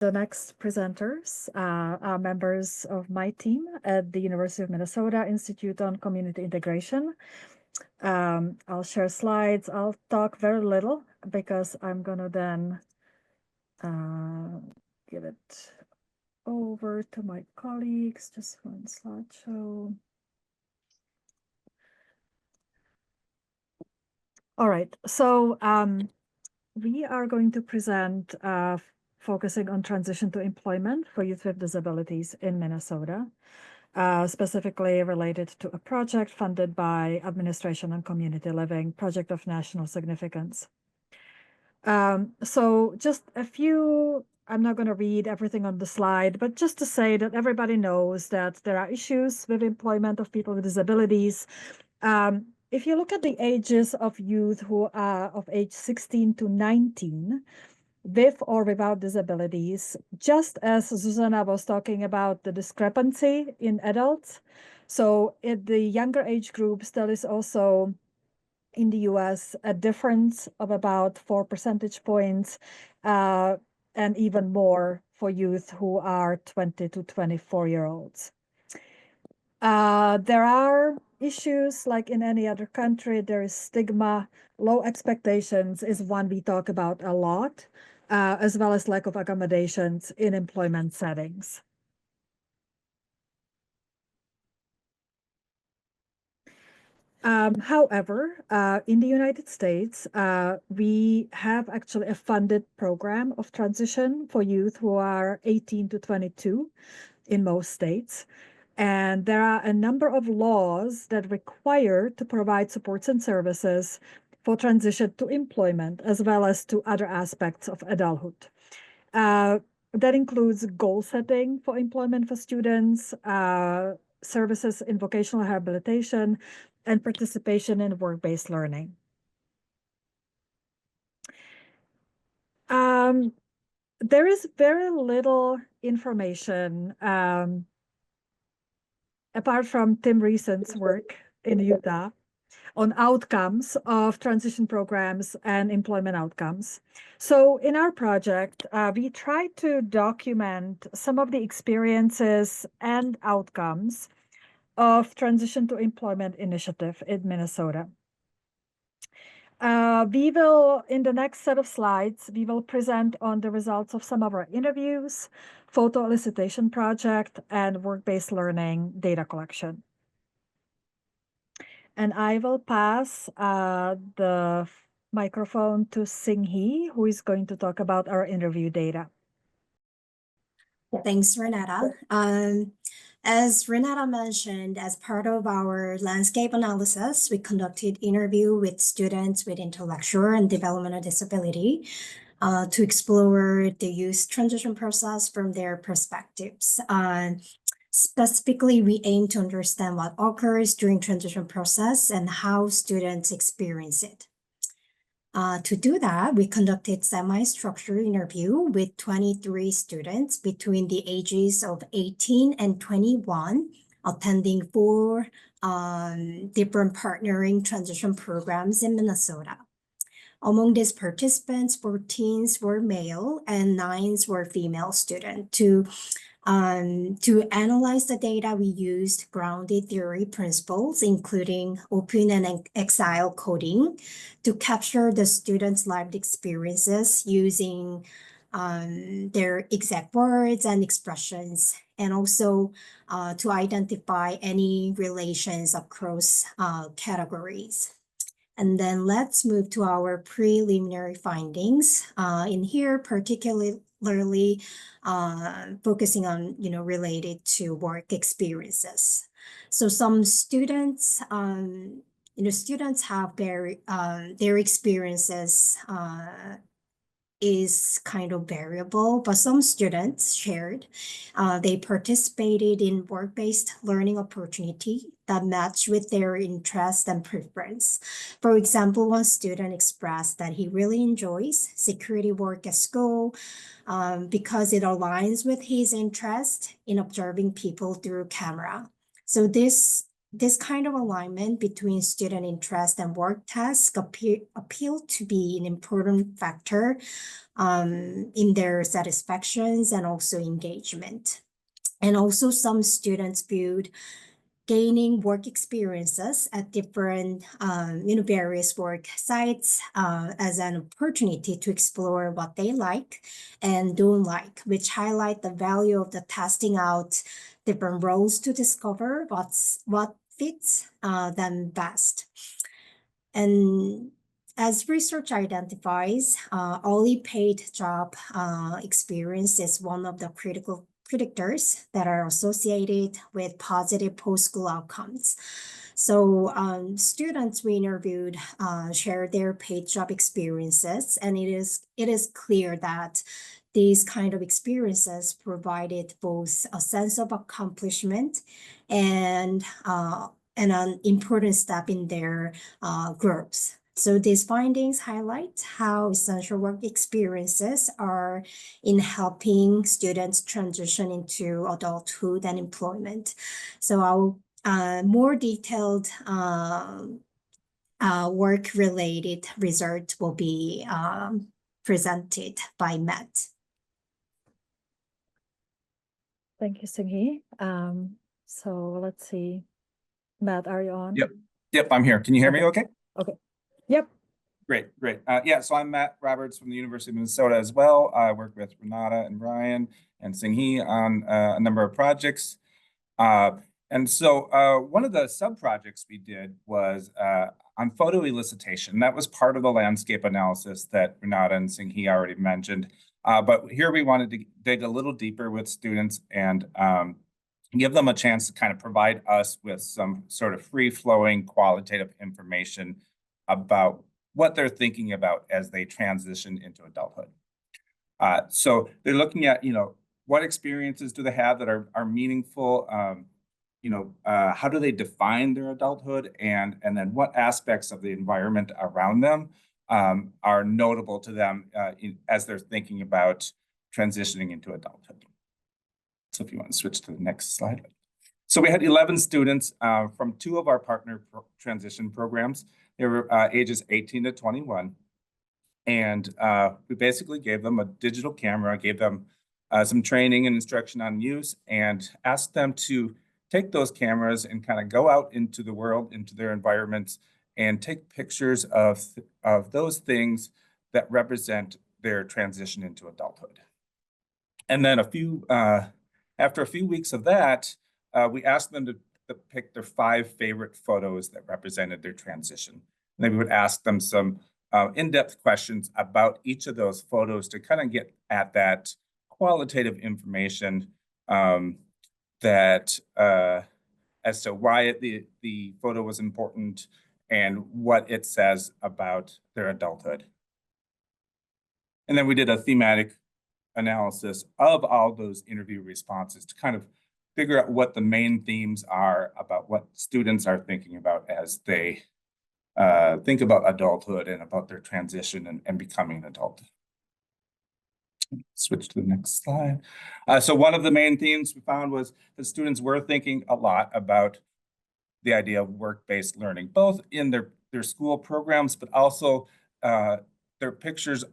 The next presenters are members of my team at the University of Minnesota Institute on Community Integration. I'll share slides. I'll talk very little because I'm going to then give it over to my colleagues. Just one slideshow. All right, so we are going to present focusing on transition to employment for youth with disabilities in Minnesota, specifically related to a project funded by Administration on Community Living, project of national significance. So just a few, I'm not going to read everything on the slide, but just to say that everybody knows that there are issues with employment of people with disabilities. If you look at the ages of youth who are of age 16 to 19, with or without disabilities, just as Susanna was talking about the discrepancy in adults. So in the younger age groups, there is also in the US a difference of about 4 percentage points and even more for youth who are 20 to 24-year-olds. There are issues like in any other country. There is stigma. Low expectations is one we talk about a lot, as well as lack of accommodations in employment settings. However, in the United States, we have actually a funded program of transition for youth who are 18 to 22 in most states. And there are a number of laws that require to provide supports and services for transition to employment, as well as to other aspects of adulthood. That includes goal setting for employment for students, services in vocational rehabilitation, and participation in work-based learning. There is very little information apart from Tim Reeson's work in Utah on outcomes of transition programs and employment outcomes. So in our project, we try to document some of the experiences and outcomes of Transition to Employment Initiative in Minnesota. We will, in the next set of slides, we will present on the results of some of our interviews, photo elicitation project, and work-based learning data collection. And I will pass the microphone to Sing Hee, who is going to talk about our interview data. Thanks, Renata. As Renata mentioned, as part of our landscape analysis, we conducted interview with students with intellectual and developmental disability to explore the youth transition process from their perspectives. Specifically, we aim to understand what occurs during transition process and how students experience it. To do that, we conducted semi-structured interview with 23 students between the ages of 18 and 21, attending 4 different partnering transition programs in Minnesota. Among these participants, 14 were male and 9 were female students. To analyze the data, we used grounded theory principles, including open and exile coding, to capture the students' lived experiences using their exact words and expressions, and also to identify any relations across categories. And then let's move to our preliminary findings. In here, particularly focusing on, related to work experiences. So some students, students have their experiences is kind of variable, but some students shared they participated in work-based learning opportunity that match with their interest and preference. For example, one student expressed that he really enjoys security work at school because it aligns with his interest in observing people through camera. So this this kind of alignment between student interest and work tasks appeal to be an important factor in their satisfactions and also engagement. And also some students viewed gaining work experiences at different, various work sites as an opportunity to explore what they like and don't like, which highlight the value of the testing out different roles to discover what fits them best. And as research identifies, early paid job experience is one of the critical predictors that are associated with positive post-school outcomes. So students we interviewed shared their paid job experiences, and it is clear that these kind of experiences provided both a sense of accomplishment and an important step in their groups. So these findings highlight how essential work experiences are in helping students transition into adulthood and employment. So our more detailed work-related results will be presented by Matt. Thank you, Seung-hee. So let's see. Matt, are you on? Yep, I'm here. Can you hear me okay? Okay. Yep. Great. Yeah, so I'm Matt Roberts from the University of Minnesota as well. I work with Renata and Brian and Seung-hee on a number of projects. And so one of the sub-projects we did was on photo elicitation. That was part of the landscape analysis that Renata and Seung-hee already mentioned. But here we wanted to dig a little deeper with students and give them a chance to kind of provide us with some sort of free-flowing qualitative information about what they're thinking about as they transition into adulthood. So they're looking at, what experiences do they have that are meaningful? How do they define their adulthood? And then what aspects of the environment around them are notable to them as they're thinking about transitioning into adulthood. So if you want to switch to the next slide. So we had 11 students from 2 of our partner transition programs. They were ages 18 to 21. And we basically gave them a digital camera, gave them some training and instruction on use, and asked them to take those cameras and kind of go out into the world, into their environments, and take pictures of those things that represent their transition into adulthood. And then after a few weeks of that, we asked them to pick their 5 favorite photos that represented their transition. And then we would ask them some in-depth questions about each of those photos to kind of get at that qualitative information that as to why the photo was important and what it says about their adulthood. And then we did a thematic analysis of all those interview responses to kind of figure out what the main themes are about what students are thinking about as they think about adulthood and about their transition and becoming an adult. Switch to the next slide. So one of the main themes we found was that students were thinking a lot about the idea of work-based learning, both in their school programs, but also their pictures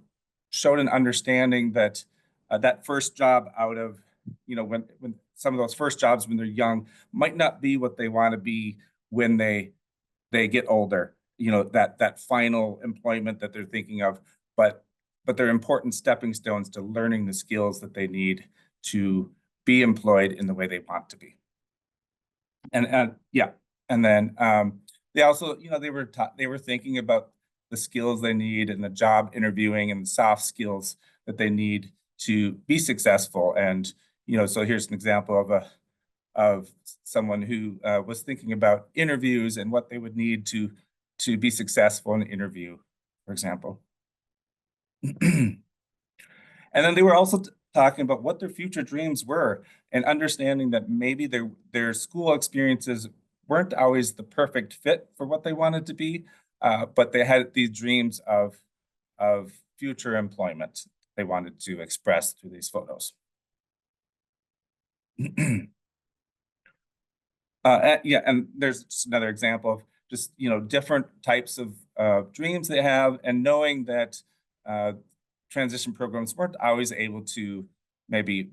showed an understanding that that first job out of, when some of those first jobs when they're young might not be what they want to be when they get older, that final employment that they're thinking of, but they're important stepping stones to learning the skills that they need to be employed in the way they want to be. And then they also, they were thinking about the skills they need and the job interviewing and the soft skills that they need to be successful. And, so here's an example of someone who was thinking about interviews and what they would need to be successful in an interview, for example. And then they were also talking about what their future dreams were and understanding that maybe their school experiences weren't always the perfect fit for what they wanted to be, but they had these dreams of future employment they wanted to express through these photos. Yeah, and there's just another example of just, different types of dreams they have, and knowing that transition programs weren't always able to maybe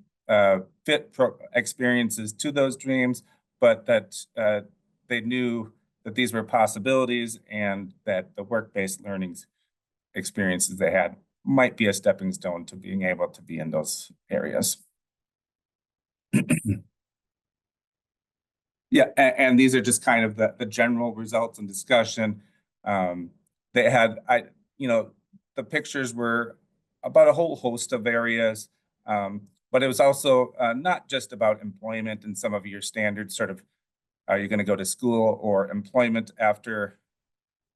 fit experiences to those dreams, but that they knew that these were possibilities, and that the work-based learning experiences they had might be a stepping stone to being able to be in those areas. Yeah, and these are just kind of the general results and discussion. They had, the pictures were about a whole host of areas, but it was also not just about employment and some of your standard sort of, are you going to go to school or employment after,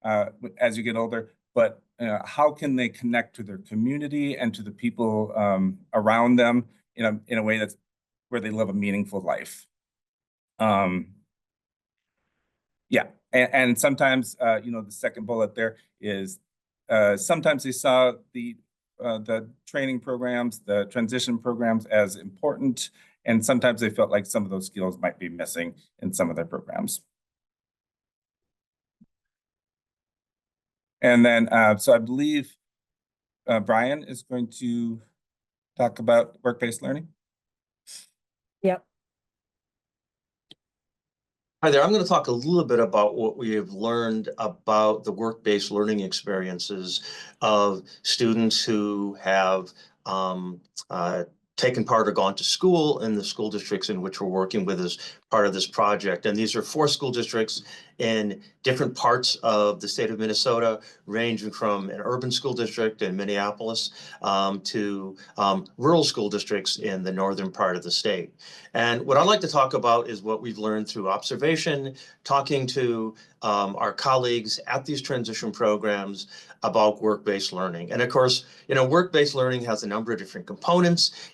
as you get older, but how can they connect to their community and to the people around them in a way that's where they live a meaningful life. Yeah, and sometimes, the second bullet there is, sometimes they saw the training programs, the transition programs as important, and sometimes they felt like some of those skills might be missing in some of their programs. And then, so I believe Brian is going to talk about work-based learning. Yep. Hi there. I'm going to talk a little bit about what we have learned about the work-based learning experiences of students who have taken part or gone to school in the school districts in which we're working with as part of this project. And these are 4 school districts in different parts of the state of Minnesota, ranging from an urban school district in Minneapolis to rural school districts in the northern part of the state. And what I'd like to talk about is what we've learned through observation, talking to our colleagues at these transition programs about work-based learning. And of course, work-based learning has a number of different components,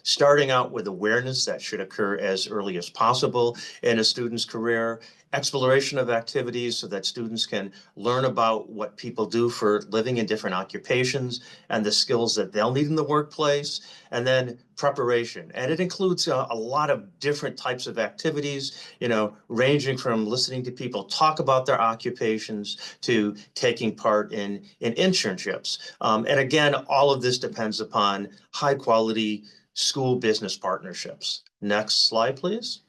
starting out with awareness that should occur as early as possible in a student's career, exploration of activities so that students can learn about what people do for living in different occupations and the skills that they'll need in the workplace, and then preparation. And it includes a lot of different types of activities, ranging from listening to people talk about their occupations to taking part in internships. And again, all of this depends upon high quality school business partnerships. Next slide, please.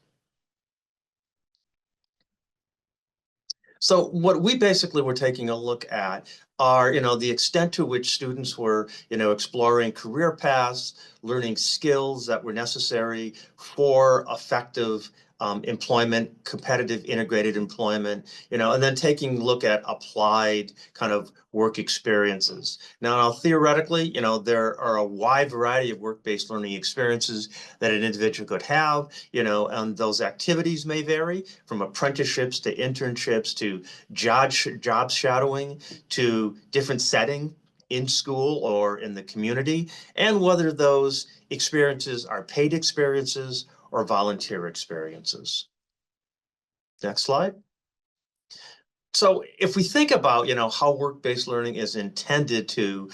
So what we basically were taking a look at are, the extent to which students were, exploring career paths, learning skills that were necessary for effective employment, competitive integrated employment, and then taking a look at applied kind of work experiences. Now, theoretically, there are a wide variety of work-based learning experiences that an individual could have, and those activities may vary from apprenticeships to internships to job shadowing to different setting in school or in the community, and whether those experiences are paid experiences or volunteer experiences. Next slide. So if we think about, how work-based learning is intended to,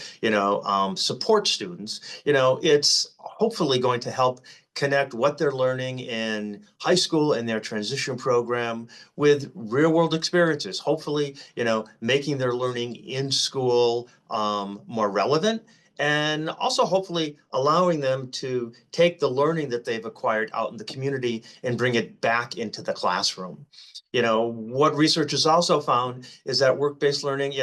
support students, it's hopefully going to help connect what they're learning in high school and their transition program with real-world experiences, hopefully, making their learning in school more relevant, and also hopefully allowing them to take the learning that they've acquired out in the community and bring it back into the classroom. What research has also found is that work-based learning,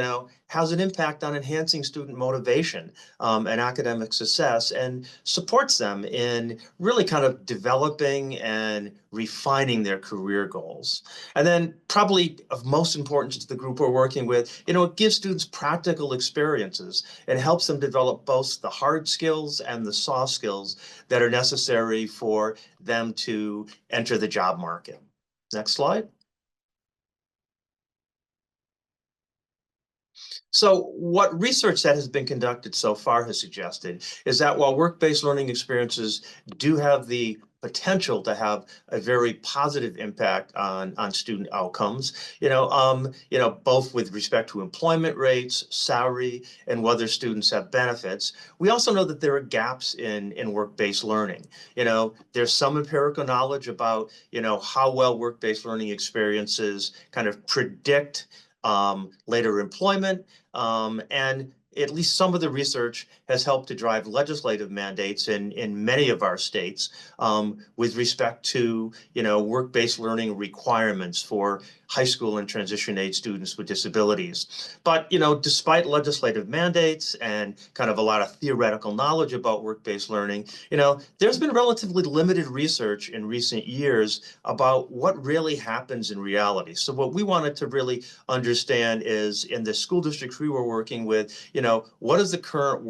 has an impact on enhancing student motivation and academic success, and supports them in really kind of developing and refining their career goals. And then probably of most importance to the group we're working with, it gives students practical experiences and helps them develop both the hard skills and the soft skills that are necessary for them to enter the job market. Next slide. So what research that has been conducted so far has suggested is that while work-based learning experiences do have the potential to have a very positive impact on student outcomes, both with respect to employment rates, salary, and whether students have benefits. We also know that there are gaps in work-based learning. There's some empirical knowledge about, how well work-based learning experiences kind of predict later employment, and at least some of the research has helped to drive legislative mandates in many of our states with respect to, work-based learning requirements for high school and transition age students with disabilities. But, despite legislative mandates and kind of a lot of theoretical knowledge about work-based learning, there's been relatively limited research in recent years about what really happens in reality. So what we wanted to really understand is, in the school districts we were working with, what is the current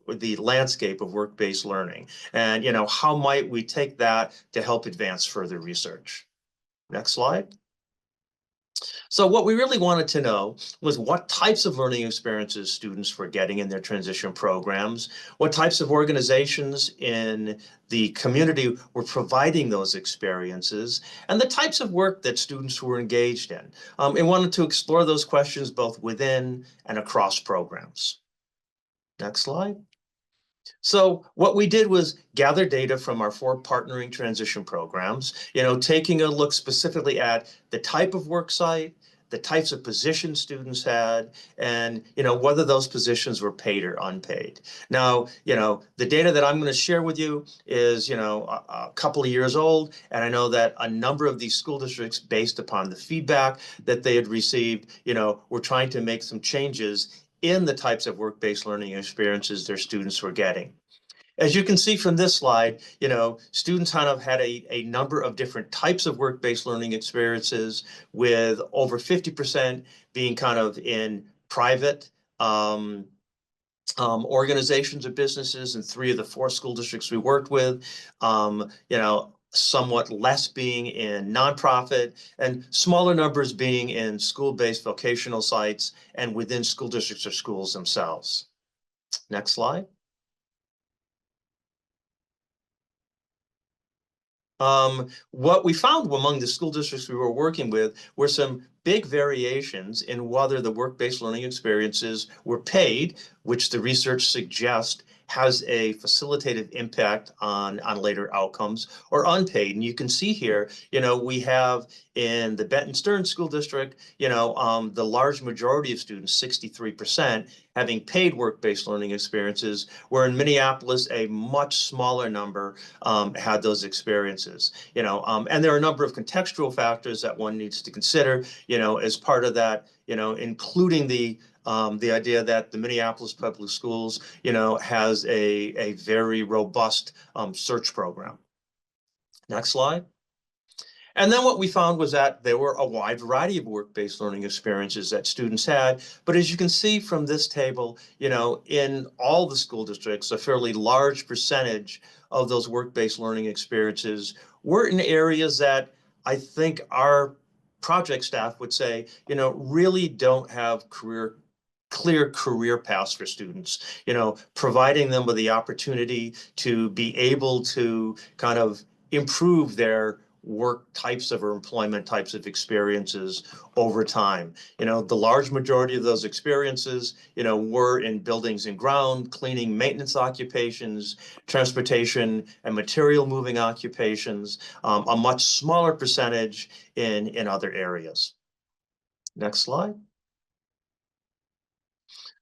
the landscape of work-based learning, and how might we take that to help advance further research. Next slide. So what we really wanted to know was what types of learning experiences students were getting in their transition programs, what types of organizations in the community were providing those experiences, and the types of work that students were engaged in. And wanted to explore those questions both within and across programs. Next slide. So what we did was gather data from our 4 partnering transition programs, taking a look specifically at the type of work site, the types of positions students had, and whether those positions were paid or unpaid. Now, the data that I'm going to share with you is a couple of years old, and I know that a number of these school districts, based upon the feedback that they had received, were trying to make some changes in the types of work-based learning experiences their students were getting. As you can see from this slide, students kind of had a number of different types of work-based learning experiences, with over 50% being kind of in private organizations or businesses in 3 of the 4 school districts we worked with, somewhat less being in nonprofit, and smaller numbers being in school-based vocational sites and within school districts or schools themselves. Next slide. What we found among the school districts we were working with were some big variations in whether the work-based learning experiences were paid, which the research suggests has a facilitative impact on later outcomes, or unpaid. And you can see here, we have in the Benton Stearns School District, the large majority of students, 63%, having paid work-based learning experiences, where in Minneapolis, a much smaller number had those experiences. And there are a number of contextual factors that one needs to consider, as part of that, including the idea that the Minneapolis Public Schools, has a very robust search program. Next slide. And then what we found was that there were a wide variety of work-based learning experiences that students had. But as you can see from this table, in all the school districts, a fairly large percentage of those work-based learning experiences were in areas that I think our project staff would say, really don't have clear career paths for students, providing them with the opportunity to be able to kind of improve their work types or employment types of experiences over time. The large majority of those experiences, were in buildings and ground, cleaning, maintenance occupations, transportation and material moving occupations, a much smaller percentage in other areas. Next slide.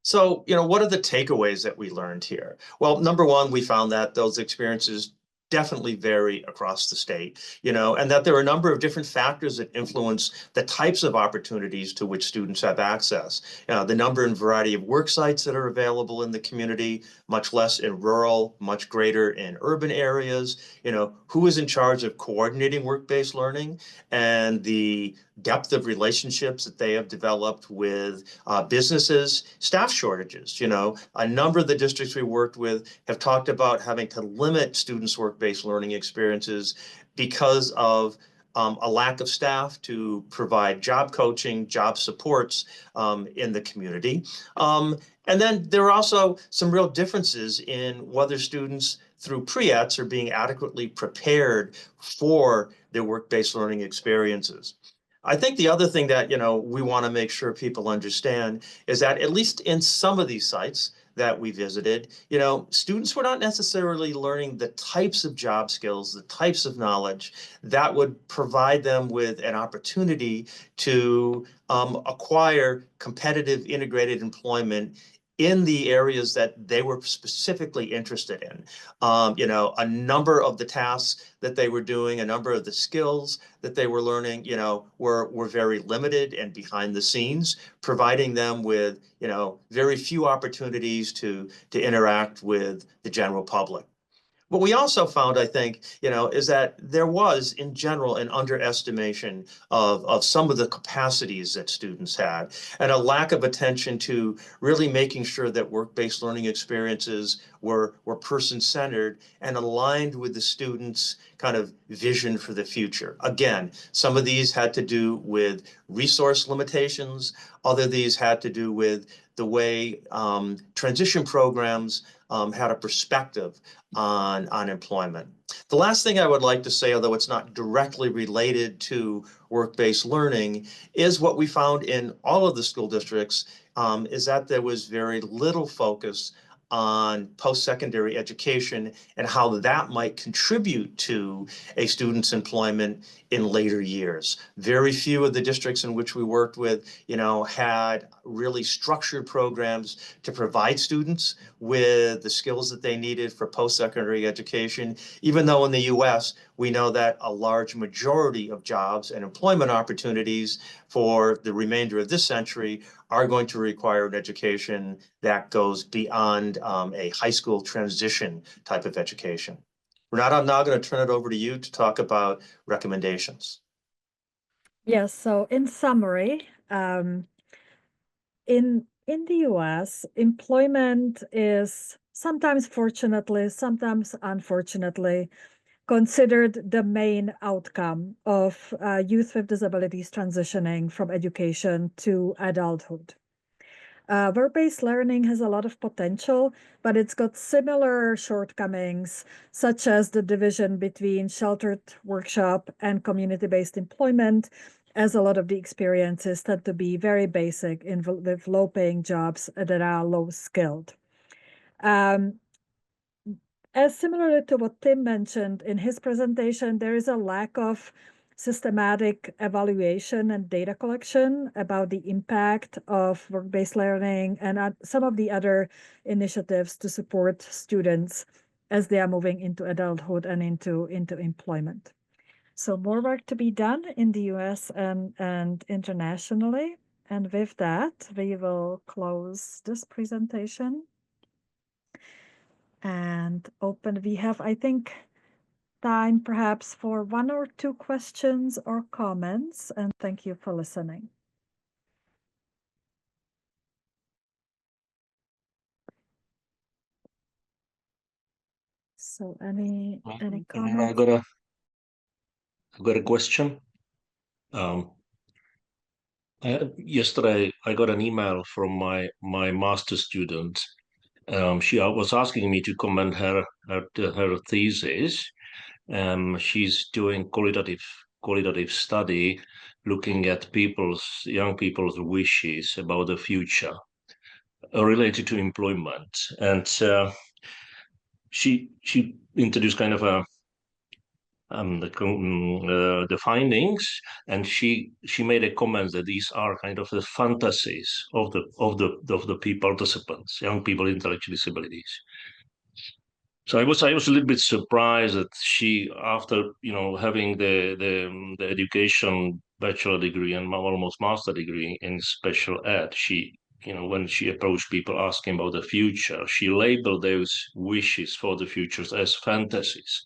So, what are the takeaways that we learned here? Well, number one, we found that those experiences definitely vary across the state, and that there are a number of different factors that influence the types of opportunities to which students have access. The number and variety of work sites that are available in the community, much less in rural, much greater in urban areas, who is in charge of coordinating work-based learning, and the depth of relationships that they have developed with businesses, staff shortages. A number of the districts we worked with have talked about having to limit students' work-based learning experiences because of a lack of staff to provide job coaching, job supports in the community. And then there are also some real differences in whether students through PREATs are being adequately prepared for their work-based learning experiences. I think the other thing that, we want to make sure people understand is that at least in some of these sites that we visited, students were not necessarily learning the types of job skills, the types of knowledge that would provide them with an opportunity to acquire competitive integrated employment in the areas that they were specifically interested in. A number of the tasks that they were doing, a number of the skills that they were learning, were very limited and behind the scenes, providing them with, very few opportunities to interact with the general public. What we also found, I think, is that there was, in general, an underestimation of some of the capacities that students had, and a lack of attention to really making sure that work-based learning experiences were person-centered and aligned with the students' kind of vision for the future. Again, some of these had to do with resource limitations. Other of these had to do with the way transition programs had a perspective on employment. The last thing I would like to say, although it's not directly related to work-based learning, is what we found in all of the school districts is that there was very little focus on post-secondary education and how that might contribute to a student's employment in later years. Very few of the districts in which we worked with, had really structured programs to provide students with the skills that they needed for post-secondary education, even though in the US, we know that a large majority of jobs and employment opportunities for the remainder of this century are going to require an education that goes beyond a high school transition type of education. Renata, I'm now going to turn it over to you to talk about recommendations. Yes, so in summary, in the US, employment is sometimes fortunately, sometimes unfortunately, considered the main outcome of youth with disabilities transitioning from education to adulthood. Work-based learning has a lot of potential, but it's got similar shortcomings, such as the division between sheltered workshop and community-based employment, as a lot of the experiences tend to be very basic with low-paying jobs that are low-skilled. As similar to what Tim mentioned in his presentation, there is a lack of systematic evaluation and data collection about the impact of work-based learning and some of the other initiatives to support students as they are moving into adulthood and into employment. So more work to be done in the US and internationally. And with that, we will close this presentation and open. We have, I think, time perhaps for 1 or 2 questions or comments, and thank you for listening. So any comments? I got a question. Yesterday I got an email from my master's student. She was asking me to comment her thesis. She's doing qualitative study, looking at young people's wishes about the future related to employment, and she introduced kind of the findings, and she made a comment that these are kind of the fantasies of the participants, young people with intellectual disabilities. So I was a little bit surprised that she, after having the education bachelor degree and almost master degree in special ed, she when she approached people asking about the future, she labeled those wishes for the futures as fantasies,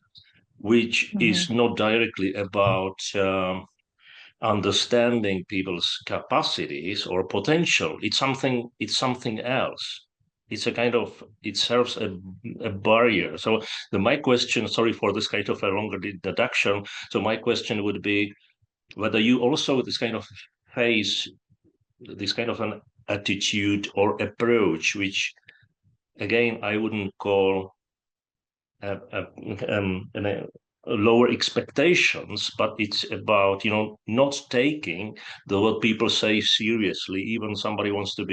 which is not directly about understanding people's capacities or potential. It's something else. It's a kind of, it serves a barrier. So my question, sorry for this kind of a longer introduction. So my question would be whether you also this kind of face this kind of an attitude or approach, which again I wouldn't call lower expectations, but it's about, you know, not taking what people say seriously. Even somebody wants to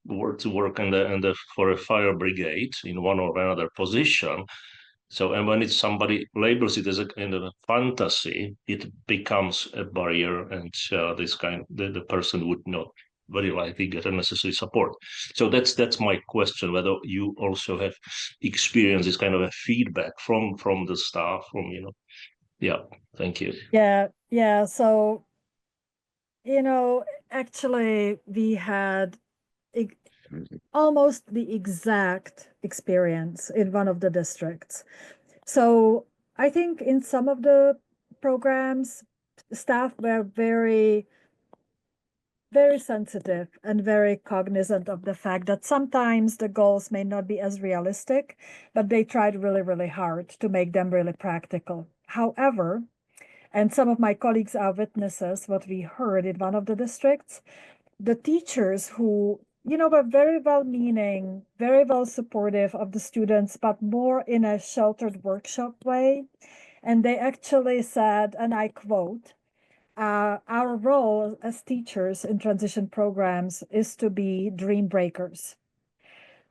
work in the for a fire brigade in one or another position. So, and when it's somebody labels it as a kind of a fantasy, it becomes a barrier, and the person would not very likely get a necessary support. So that's my question, whether you also have experienced this kind of a feedback from the staff, from, you know. Yeah, thank you. Yeah. So, actually, we had almost the exact experience in one of the districts. So I think in some of the programs, staff were very, very sensitive and very cognizant of the fact that sometimes the goals may not be as realistic, but they tried really, really hard to make them really practical. However, and some of my colleagues are witnesses, what we heard in one of the districts, the teachers who, were very well-meaning, very well supportive of the students, but more in a sheltered workshop way. And they actually said, and I quote, our role as teachers in transition programs is to be dream breakers.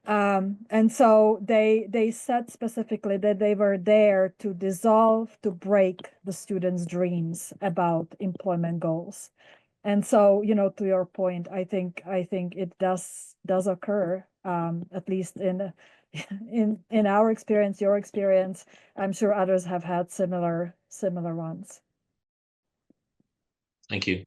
And so they said specifically that they were there to break the students' dreams about employment goals. And so, to your point, I think it does occur, at least in in our experience, your experience. I'm sure others have had similar ones. Thank you.